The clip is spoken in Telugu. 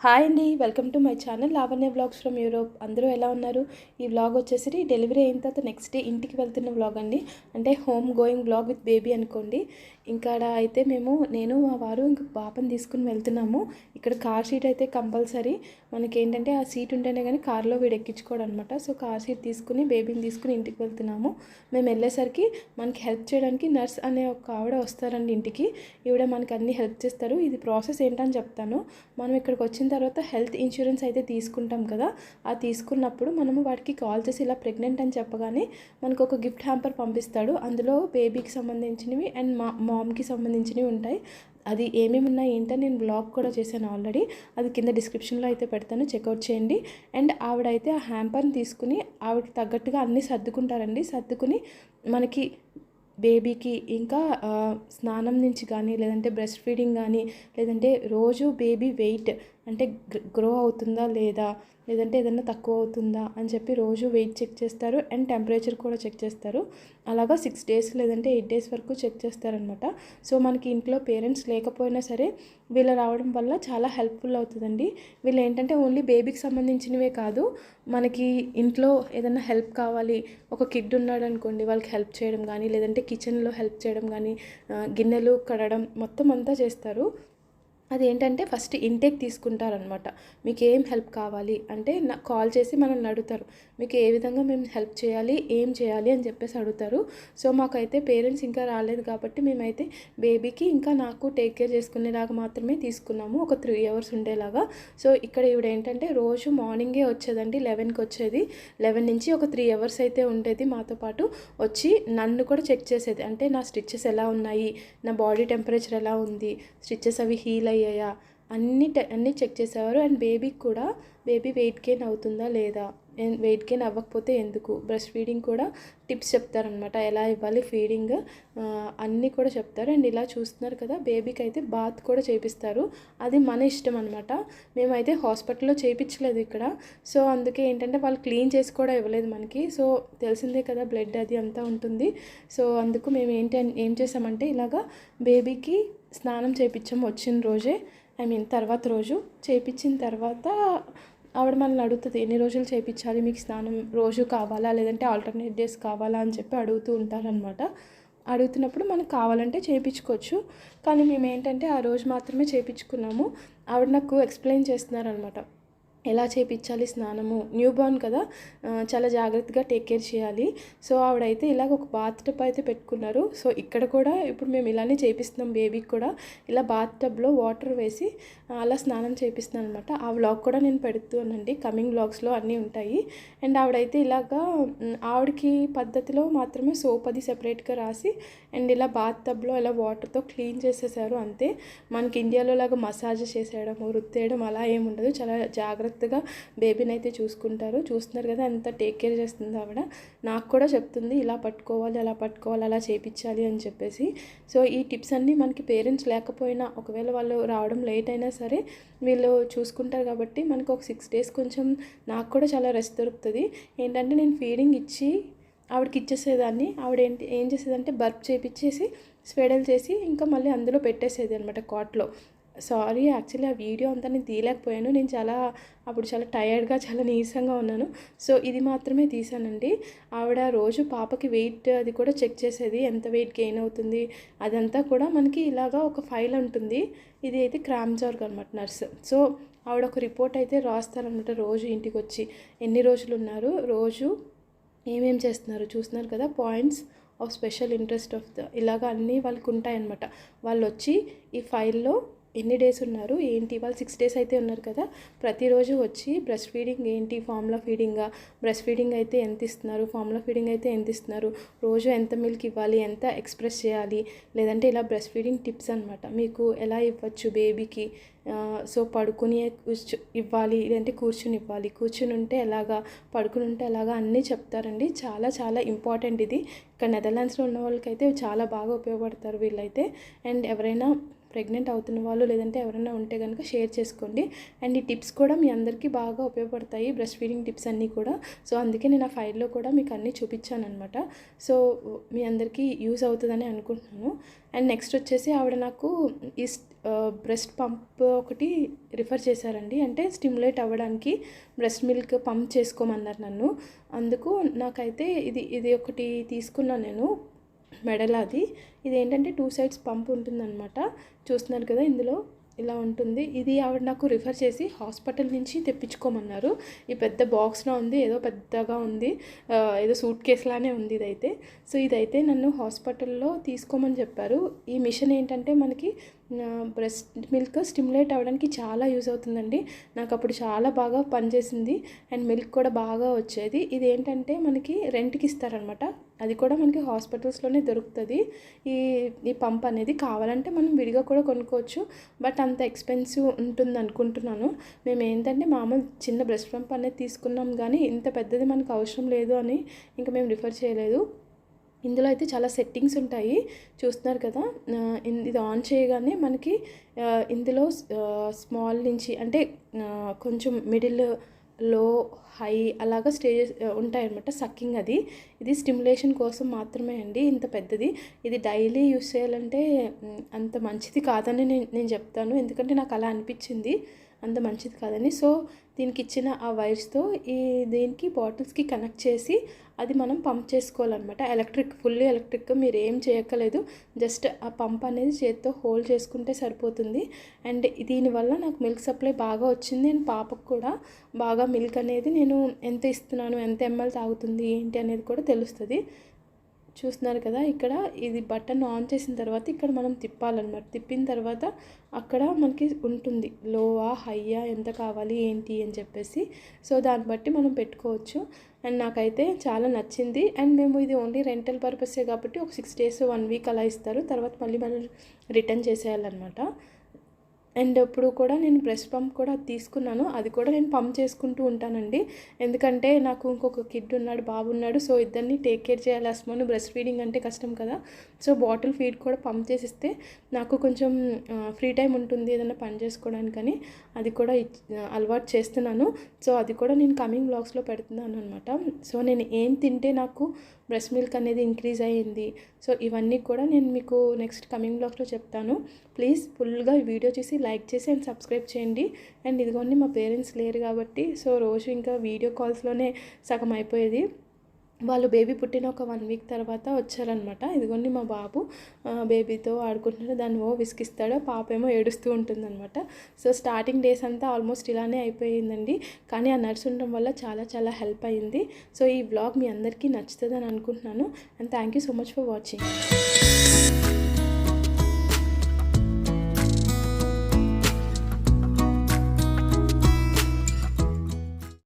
హాయ్ అండి, welcome to my channel Lavanya vlogs from Europe. అందరూ ఎలా ఉన్నారు? ఈ వ్లాగ్ వచ్చేసి డెలివరీ అయిన తర్వాత నెక్స్ట్ డే ఇంటికి వెళ్తున్న వ్లాగ్ అండి. అంటే home going vlog with baby అనుకోండి. ఇక్కడ అయితే నేను మా వారు ఇంక పాపని తీసుకుని వెళ్తున్నాము. ఇక్కడ కార్ సీట్ అయితే కంపల్సరీ. మనకేంటంటే ఆ సీట్ ఉంటేనే కానీ కార్లో వీడు ఎక్కించుకోవడం అనమాట. సో కార్ సీట్ తీసుకుని బేబీని తీసుకుని ఇంటికి వెళ్తున్నాము. మేము వెళ్ళేసరికి మనకి హెల్ప్ చేయడానికి నర్స్ అనే ఒక ఆవిడ వస్తారండి ఇంటికి. ఈవిడ మనకి అన్ని హెల్ప్ చేస్తారు. ఇది ప్రాసెస్ ఏంటని చెప్తాను. మనం ఇక్కడికి వచ్చిన తర్వాత హెల్త్ ఇన్సూరెన్స్ అయితే తీసుకుంటాం కదా. ఆ తీసుకున్నప్పుడు మనము వాటికి కాల్ చేసి ఇలా ప్రెగ్నెంట్ అని చెప్పగానే మనకు ఒక గిఫ్ట్ హ్యాంపర్ పంపిస్తాడు. అందులో బేబీకి సంబంధించినవి అండ్ మామ్కి సంబంధించినవి ఉంటాయి. అది ఏమేమి ఉన్నాయి ఏంటని నేను బ్లాగ్ కూడా చేశాను ఆల్రెడీ. అది కింద డిస్క్రిప్షన్లో అయితే పెడతాను, చెక్అవుట్ చేయండి. అండ్ ఆవిడైతే ఆ హ్యాంపర్ని తీసుకుని ఆవిడకి తగ్గట్టుగా అన్నీ సర్దుకుంటారండి. సర్దుకుని మనకి బేబీకి ఇంకా స్నానం నుంచి కానీ, లేదంటే బ్రెస్ట్ ఫీడింగ్ కానీ, లేదంటే రోజు బేబీ వెయిట్ అంటే గ్రో అవుతుందా లేదా, లేదంటే ఏదన్నా తక్కువ అవుతుందా అని చెప్పి రోజు వెయిట్ చెక్ చేస్తారు. అండ్ టెంపరేచర్ కూడా చెక్ చేస్తారు. అలాగా 6 days లేదంటే 8 days వరకు చెక్ చేస్తారనమాట. సో మనకి ఇంట్లో పేరెంట్స్ లేకపోయినా సరే వీళ్ళు రావడం వల్ల చాలా హెల్ప్ఫుల్ అవుతుందండి. వీళ్ళు ఏంటంటే ఓన్లీ బేబీకి సంబంధించినవే కాదు, మనకి ఇంట్లో ఏదైనా హెల్ప్ కావాలి, ఒక కిడ్ ఉన్నాడు అనుకోండి, వాళ్ళకి హెల్ప్ చేయడం కానీ, లేదంటే కిచెన్లో హెల్ప్ చేయడం కానీ, గిన్నెలు కడగడం మొత్తం అంతా చేస్తారు. అదేంటంటే ఫస్ట్ ఇంటేక్ తీసుకుంటారనమాట. మీకు ఏం హెల్ప్ కావాలి అంటే కాల్ చేసి మనల్ని అడుగుతారు, మీకు ఏ విధంగా మేము హెల్ప్ చేయాలి, ఏం చేయాలి అని చెప్పేసి అడుగుతారు. సో మాకైతే పేరెంట్స్ ఇంకా రాలేదు కాబట్టి మేమైతే బేబీకి ఇంకా నాకు టేక్ కేర్ చేసుకునేలాగా మాత్రమే తీసుకున్నాము, ఒక 3 hours ఉండేలాగా. సో ఇక్కడ ఈవిడ ఏంటంటే రోజు మార్నింగే వచ్చేదండి, 11కి వచ్చేది. 11 నుంచి ఒక 3 hours అయితే ఉండేది మాతో పాటు. వచ్చి నన్ను కూడా చెక్ చేసేది, అంటే నా స్టిచ్చెస్ ఎలా ఉన్నాయి, నా బాడీ టెంపరేచర్ ఎలా ఉంది, స్టిచ్చెస్ అవి హీల్ అయ్యాయా, అన్నీ చెక్ చేసేవారు. అండ్ బేబీకి కూడా బేబీ వెయిట్ గెయిన్ అవుతుందా లేదా, వెయిట్ గెయిన్ అవ్వకపోతే ఎందుకు, బ్రెస్ట్ ఫీడింగ్ కూడా టిప్స్ చెప్తారనమాట, ఎలా ఇవ్వాలి ఫీడింగ్ అన్నీ కూడా చెప్తారు. అండ్ ఇలా చూస్తున్నారు కదా, బేబీకి అయితే బాత్ కూడా చేపిస్తారు. అది మన ఇష్టం అనమాట. మేమైతే హాస్పిటల్లో చేయించలేదు ఇక్కడ. సో అందుకే ఏంటంటే వాళ్ళు క్లీన్ చేసి కూడా ఇవ్వలేదు మనకి. సో తెలిసిందే కదా, బ్లడ్ అది అంతా ఉంటుంది. సో అందుకు మేము ఏం చేసామంటే ఇలాగా బేబీకి స్నానం చేయించాము వచ్చిన రోజే, తర్వాత రోజు చేయించిన తర్వాత ఆవిడ మనల్ని అడుగుతుంది, ఎన్ని రోజులు చేయించాలి, మీకు స్నానం రోజు కావాలా లేదంటే ఆల్టర్నేట్ డేస్ కావాలా అని చెప్పి అడుగుతూ ఉంటారనమాట. అడుగుతున్నప్పుడు మనకు కావాలంటే చేయించుకోవచ్చు. కానీ మేము ఏంటంటే ఆ రోజు మాత్రమే చేయించుకున్నాము. ఆవిడ నాకు ఎక్స్ప్లెయిన్ చేస్తున్నారనమాట, ఎలా చేయించాలి స్నానము. న్యూ బార్న్ కదా, చాలా జాగ్రత్తగా టేక్ కేర్ చేయాలి. సో ఆవిడైతే ఇలాగ ఒక బాత్ టబ్ అయితే పెట్టుకున్నారు. సో ఇక్కడ కూడా ఇప్పుడు మేము ఇలానే చేపిస్తున్నాం బేబీకి కూడా. ఇలా బాత్ టబ్లో వాటర్ వేసి అలా స్నానం చేపిస్తున్నాను అనమాట. ఆ వ్లాగ్ కూడా నేను పెడుతున్నానండి, కమింగ్ వ్లాగ్స్లో అన్నీ ఉంటాయి. అండ్ ఆవిడైతే ఇలాగా ఆవిడకి పద్ధతిలో మాత్రమే సోప్ అది సెపరేట్గా రాసి అండ్ ఇలా బాత్ టబ్లో ఇలా వాటర్తో క్లీన్ చేసేసారు అంతే. మనకి ఇండియాలో లాగా మసాజ్ చేసేయడం, రుద్దేయడం అలా ఏముండదు. చాలా జాగ్రత్తగా బేబీని అయితే చూస్తున్నారు కదా ఎంత టేక్ కేర్ చేస్తుంది ఆవిడ. నాకు కూడా చెప్తుంది, ఇలా పట్టుకోవాలి, అలా పట్టుకోవాలి, అలా చేయించాలి అని చెప్పేసి. సో ఈ టిప్స్ అన్నీ మనకి పేరెంట్స్ లేకపోయినా, ఒకవేళ వాళ్ళు రావడం లేట్ అయినా సరే వీళ్ళు చూసుకుంటారు కాబట్టి మనకు ఒక 6 days కొంచెం నాకు కూడా చాలా రెస్ట్ దొరుకుతుంది. ఏంటంటే నేను ఫీడింగ్ ఇచ్చి ఆవిడకి ఇచ్చేసేదాన్ని. ఆవిడ ఏం చేసేదంటే బర్ప్ చేయించేసి స్వెడల్ చేసి ఇంకా మళ్ళీ అందులో పెట్టేసేది అనమాట కాట్లో. సారీ, యాక్చువల్లీ ఆ వీడియో అంతా నేను తీయలేకపోయాను. నేను అప్పుడు చాలా టైర్డ్గా, చాలా నీరసంగా ఉన్నాను. సో ఇది మాత్రమే తీసానండి. ఆవిడ రోజు పాపకి వెయిట్ అది కూడా చెక్ చేసేది, ఎంత వెయిట్ గెయిన్ అవుతుంది అదంతా కూడా మనకి ఇలాగా ఒక ఫైల్ ఉంటుంది. ఇది అయితే క్రామ్జార్గ్ అనమాట నర్స్. సో ఆవిడ ఒక రిపోర్ట్ అయితే రాస్తారనమాట రోజు ఇంటికి వచ్చి, ఎన్ని రోజులు ఉన్నారు, రోజు ఏమేం చేస్తున్నారు చూస్తున్నారు కదా, points of special interest of ఇలాగా అన్నీ వాళ్ళకి ఉంటాయన్నమాట. వాళ్ళు వచ్చి ఈ ఫైల్లో ఎన్ని డేస్ ఉన్నారు ఏంటి, వాళ్ళు 6 days అయితే ఉన్నారు కదా, ప్రతిరోజు వచ్చి బ్రెస్ట్ ఫీడింగ్ ఏంటి, ఫార్ములా ఫీడింగా, బ్రెస్ట్ ఫీడింగ్ అయితే ఎంత ఇస్తున్నారు, ఫార్ములా ఫీడింగ్ అయితే ఎంత ఇస్తున్నారు, రోజు ఎంత మిల్క్ ఇవ్వాలి, ఎంత ఎక్స్ప్రెస్ చేయాలి, లేదంటే ఇలా బ్రెస్ట్ ఫీడింగ్ టిప్స్ అనమాట, మీకు ఎలా ఇవ్వచ్చు బేబీకి. సో పడుకుని ఇవ్వాలి, లేదంటే కూర్చుని ఇవ్వాలి, కూర్చుని ఉంటే ఎలాగా, పడుకుని ఉంటే ఎలాగా అన్నీ చెప్తారండి. చాలా చాలా ఇంపార్టెంట్ ఇది. ఇక్కడ నెదర్లాండ్స్లో ఉన్న వాళ్ళకైతే చాలా బాగా ఉపయోగపడతారు వీళ్ళైతే. అండ్ ఎవరైనా ప్రెగ్నెంట్ అవుతున్న వాళ్ళు లేదంటే ఎవరైనా ఉంటే కనుక షేర్ చేసుకోండి. అండ్ ఈ టిప్స్ కూడా మీ అందరికీ బాగా ఉపయోగపడతాయి, బ్రెస్ట్ ఫీడింగ్ టిప్స్ అన్నీ కూడా. సో అందుకే నేను ఆ ఫైల్లో కూడా మీకు అన్నీ చూపించాను అనమాట. సో మీ అందరికీ యూజ్ అవుతుందని అనుకుంటున్నాను. అండ్ నెక్స్ట్ వచ్చేసి ఆవిడ నాకు ఈ బ్రెస్ట్ పంప్ ఒకటి రిఫర్ చేశారండి. అంటే స్టిమ్యులేట్ అవ్వడానికి బ్రెస్ట్ మిల్క్ పంప్ చేసుకోమన్నారు నన్ను. అందుకు నాకైతే ఇది ఒకటి తీసుకున్నాను నేను, మెడలాది. ఇది ఏంటంటే 2 సైడ్స్ పంప్ ఉంటుందన్నమాట. చూస్తున్నారు కదా, ఇందులో ఇలా ఉంటుంది. ఇది ఆవిడ నాకు రిఫర్ చేసి హాస్పిటల్ నుంచి తెప్పించుకోమన్నారు. ఈ పెద్ద బాక్స్లో ఉంది, ఏదో పెద్దగా ఉంది, ఏదో సూట్ కేసులానే ఉంది ఇదైతే. సో ఇదైతే నన్ను హాస్పిటల్లో తీసుకోమని చెప్పారు. ఈ మిషన్ ఏంటంటే మనకి బ్రెస్ట్ మిల్క్ స్టిమ్యులేట్ అవ్వడానికి చాలా యూజ్ అవుతుందండి. నాకు అప్పుడు చాలా బాగా పనిచేసింది అండ్ మిల్క్ కూడా బాగా వచ్చేది. ఇది ఏంటంటే మనకి రెంట్కి ఇస్తారనమాట. అది కూడా మనకి హాస్పిటల్స్లోనే దొరుకుతుంది. ఈ పంప్ అనేది కావాలంటే మనం విడిగా కూడా కొనుక్కోవచ్చు, బట్ అంత ఎక్స్పెన్సివ్ ఉంటుంది అనుకుంటున్నాను. మేము ఏంటంటే మామూలు చిన్న బ్రెస్ట్ పంప్ అనేది తీసుకున్నాం, కానీ ఇంత పెద్దది మనకు అవసరం లేదు అని ఇంకా మేము రిఫర్ చేయలేదు. ఇందులో అయితే చాలా సెట్టింగ్స్ ఉంటాయి, చూస్తున్నారు కదా. ఇది ఆన్ చేయగానే మనకి ఇందులో స్మాల్ నుంచి అంటే కొంచెం మిడిల్, లో, హై అలాగా స్టేజెస్ ఉంటాయన్నమాట. సక్కింగ్ ఇది స్టిమ్యులేషన్ కోసం మాత్రమే అండి, ఇంత పెద్దది. ఇది డైలీ యూస్ చేయాలంటే అంత మంచిది కాదని నేను చెప్తాను, ఎందుకంటే నాకు అలా అనిపించింది, అంత మంచిది కాదని. సో దీనికి ఇచ్చిన ఆ వైర్స్తో దీనికి బాటిల్స్కి కనెక్ట్ చేసి అది మనం పంప్ చేసుకోవాలన్నమాట. ఫుల్లీ ఎలక్ట్రిక్, మీరు ఏం చేయక్కలేదు, జస్ట్ ఆ పంప్ అనేది చేతితో హోల్డ్ చేసుకుంటే సరిపోతుంది. అండ్ దీనివల్ల నాకు మిల్క్ సప్లై బాగా వచ్చింది అండ్ పాపకు కూడా బాగా మిల్క్ అనేది నేను ఎంత ఇస్తున్నాను, ఎంత ఎంఎల్ తాగుతుంది ఏంటి అనేది కూడా తెలుస్తుంది. చూస్తున్నారు కదా, ఇక్కడ ఇది బటన్ ఆన్ చేసిన తర్వాత ఇక్కడ మనం తిప్పాలన్నమాట. తిప్పిన తర్వాత అక్కడ మనకి ఉంటుంది లోవా హైయా ఎంత కావాలి ఏంటి అని చెప్పేసి. సో దాన్ని బట్టి మనం పెట్టుకోవచ్చు. అండ్ నాకైతే చాలా నచ్చింది. అండ్ మేము ఇది ఓన్లీ రెంటల్ పర్పసే కాబట్టి ఒక 6 days 1 week అలా ఇస్తారు, తర్వాత మళ్ళీ మనం రిటర్న్ చేసేయాలన్నమాట. అండ్ ఇప్పుడు కూడా నేను బ్రెస్ట్ పంప్ కూడా తీసుకున్నాను, అది కూడా నేను పంప్ చేసుకుంటూ ఉంటానండి. ఎందుకంటే నాకు ఇంకొక కిడ్ ఉన్నాడు, బాబు ఉన్నాడు. సో ఇద్దరిని టేక్ కేర్ చేయాలి. అస్మాను బ్రెస్ట్ ఫీడింగ్ అంటే కష్టం కదా. సో బాటిల్ ఫీడ్ కూడా పంప్ చేసిస్తే నాకు కొంచెం ఫ్రీ టైం ఉంటుంది ఏదైనా పని చేసుకోవడానికని అది కూడా అలవాటు చేస్తున్నాను. సో అది కూడా నేను కమింగ్ వ్లాగ్స్లో పెడుతున్నాను అనమాట. సో నేను ఏం తింటే నాకు బ్రెస్ట్ మిల్క్ అనేది ఇంక్రీజ్ అయ్యింది, సో ఇవన్నీ కూడా నేను మీకు నెక్స్ట్ కమింగ్ బ్లాగ్స్లో చెప్తాను. ప్లీజ్ ఫుల్గా ఈ వీడియో చూసి లైక్ చేసి అండ్ సబ్స్క్రైబ్ చేయండి. అండ్ ఇదిగోండి మా పేరెంట్స్ లేరు కాబట్టి సో రోజు ఇంకా వీడియో కాల్స్లోనే సగం అయిపోయేది. వాళ్ళు బేబీ పుట్టిన ఒక 1 week తర్వాత వచ్చారనమాట. ఇదిగోండి మా బాబు బేబీతో ఆడుకుంటున్నాడు, దాన్ని విసిగిస్తాడు, పాప ఏమో ఏడుస్తూ ఉంటుందన్నమాట. సో స్టార్టింగ్ డేస్ అంతా ఆల్మోస్ట్ ఇలానే అయిపోయిందండి, కానీ ఆ నర్స్ ఉండడం వల్ల చాలా చాలా హెల్ప్ అయ్యింది. సో ఈ వ్లాగ్ మీ అందరికీ నచ్చుతుందని అనుకుంటున్నాను. And thank you so much for watching.